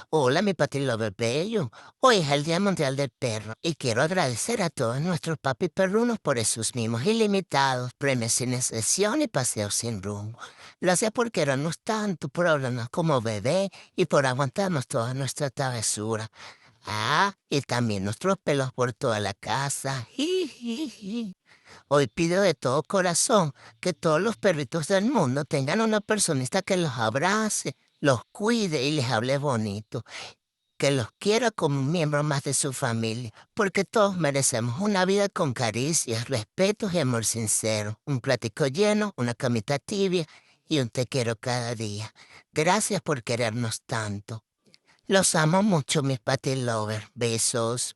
Hola, mi Lover bello. Hoy es el Día Mundial del Perro y quiero agradecer a todos nuestros papi perrunos por esos mimos ilimitados, premios sin excepción y paseos sin rumbo. Gracias por querernos tanto, por hablarnos como bebé y por aguantarnos toda nuestra travesura. Y también nuestros pelos por toda la casa. Jijiji. Hoy pido de todo corazón que todos los perritos del mundo tengan una personista que los abrace, los cuide y les hable bonito, que los quiera como un miembro más de su familia, porque todos merecemos una vida con caricias, respetos y amor sincero, un platico lleno, una camita tibia y un te quiero cada día. Gracias por querernos tanto. Los amo mucho, mis Patty Lovers. Besos.